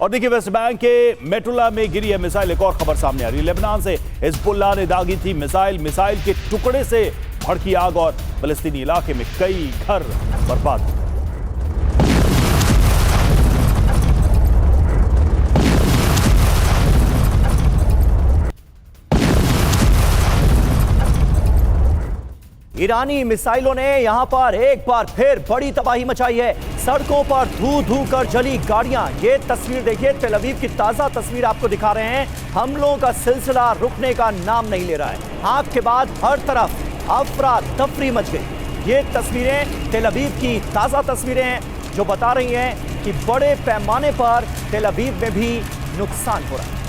और देखिए West Bank के मेटुला में गिरी है मिसाइल। एक और खबर सामने आ रही है, लेबनान से हिजबुल्लाह ने दागी थी मिसाइल। मिसाइल के टुकड़े से भड़की आग और फलस्तीनी इलाके में कई घर बर्बाद। ईरानी मिसाइलों ने यहां पर एक बार फिर बड़ी तबाही मचाई है। सड़कों पर धू कर जली गाड़ियां। ये तस्वीर देखिए, तेल अवीव की ताजा तस्वीर आपको दिखा रहे हैं। हमलों का सिलसिला रुकने का नाम नहीं ले रहा है। आग के बाद हर तरफ अफरा तफरी मच गई। ये तस्वीरें तेल अवीव की ताजा तस्वीरें हैं जो बता रही हैं कि बड़े पैमाने पर तेल अवीव में भी नुकसान हो रहा है।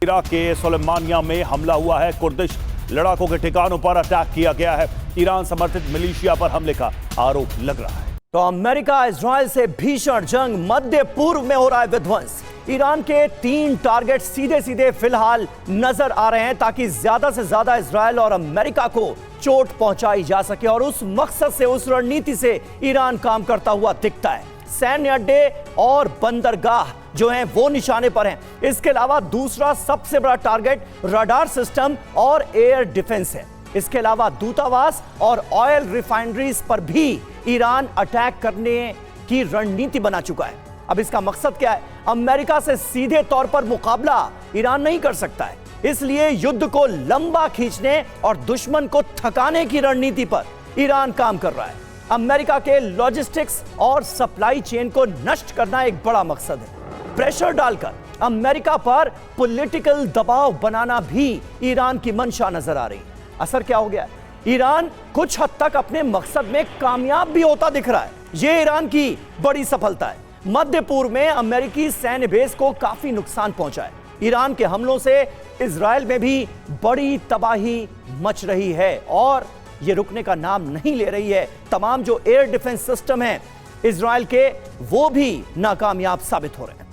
इराक के सुलेमानिया में हमला हुआ है। कुर्दिश लड़ाकों के ठिकानों पर अटैक किया गया है। ईरान समर्थित मिलिशिया पर हमले का आरोप लग रहा है। तो अमेरिका इजराइल से भीषण जंग, मध्य पूर्व में हो रहा है विध्वंस। ईरान के 3 टारगेट सीधे सीधे फिलहाल नजर आ रहे हैं ताकि ज्यादा से ज्यादा इजराइल और अमेरिका को चोट पहुंचाई जा सके, और उस मकसद से, उस रणनीति से ईरान काम करता हुआ दिखता है। सैन्य अड्डे और बंदरगाह जो हैं वो निशाने पर हैं। इसके अलावा दूसरा सबसे बड़ा टारगेट रडार सिस्टम और एयर डिफेंस है। इसके अलावा दूतावास और ऑयल रिफाइनरीज पर भी ईरान अटैक करने की रणनीति बना चुका है। अब इसका मकसद क्या है? अमेरिका से सीधे तौर पर मुकाबला ईरान नहीं कर सकता है, इसलिए युद्ध को लंबा खींचने और दुश्मन को थकाने की रणनीति पर ईरान काम कर रहा है। अमेरिका के लॉजिस्टिक्स और सप्लाई चेन को नष्ट करना एक बड़ा मकसद है। प्रेशर डालकर अमेरिका पर पॉलिटिकल दबाव बनाना भी ईरान की मंशा नजर आ रही है। असर क्या हो गया? ईरान कुछ हद तक अपने मकसद में कामयाब भी होता दिख रहा है। यह ईरान की बड़ी सफलता है। मध्य पूर्व में अमेरिकी सैन्य बेस को काफी नुकसान पहुंचा है। ईरान के हमलों से इजराइल में भी बड़ी तबाही मच रही है और ये रुकने का नाम नहीं ले रही है। तमाम जो एयर डिफेंस सिस्टम हैं इजराइल के, वो भी नाकामयाब साबित हो रहे हैं।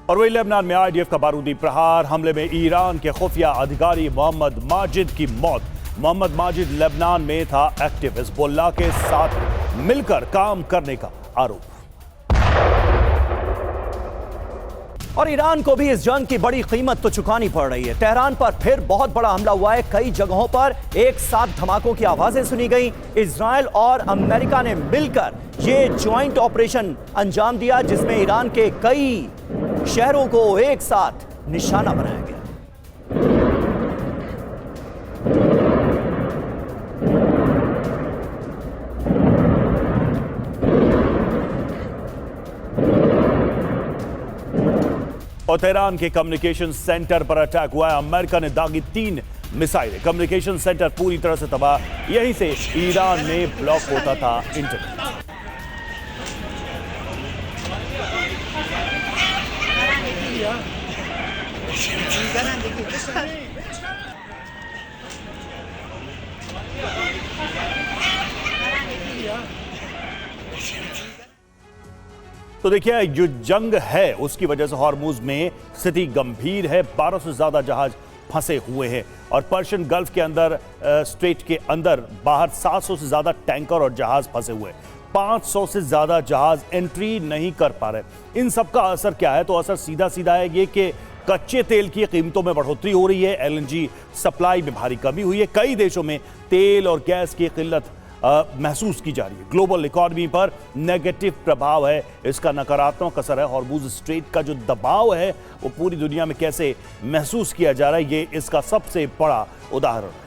और वही लेबनान में आईडीएफ का बारूदी प्रहार हमले में ईरान के खुफिया अधिकारी मोहम्मद माजिद की मौत। मोहम्मद माजिद लेबनान में था एक्टिव। हिजबुल्लाह के साथ मिलकर काम करने का आरोप। और ईरान को भी इस जंग की बड़ी कीमत तो चुकानी पड़ रही है। तेहरान पर फिर बहुत बड़ा हमला हुआ है। कई जगहों पर एक साथ धमाकों की आवाजें सुनी गई। इजराइल और अमेरिका ने मिलकर ये ज्वाइंट ऑपरेशन अंजाम दिया जिसमें ईरान के कई शहरों को एक साथ निशाना बनाया गया। और तेहरान के कम्युनिकेशन सेंटर पर अटैक हुआ है। अमेरिका ने दागी 3 मिसाइलें। कम्युनिकेशन सेंटर पूरी तरह से तबाह। यहीं से ईरान में ब्लॉक होता था इंटरनेट। तो देखिए, जो जंग है उसकी वजह से हॉर्मुज में स्थिति गंभीर है। 1200 से ज्यादा जहाज फंसे हुए हैं और पर्शियन गल्फ के अंदर, स्ट्रेट के अंदर बाहर 700 से ज्यादा टैंकर और जहाज फंसे हुए हैं। 500 से ज्यादा जहाज एंट्री नहीं कर पा रहे। इन सब का असर क्या है? तो असर सीधा सीधा है ये कि कच्चे तेल की कीमतों में बढ़ोतरी हो रही है। एलएनजी सप्लाई में भारी कमी हुई है। कई देशों में तेल और गैस की किल्लत महसूस की जा रही है। ग्लोबल इकोनॉमी पर नेगेटिव प्रभाव है। इसका नकारात्मक असर है। हॉर्मुज स्ट्रेट का जो दबाव है वो पूरी दुनिया में कैसे महसूस किया जा रहा है, ये इसका सबसे बड़ा उदाहरण है।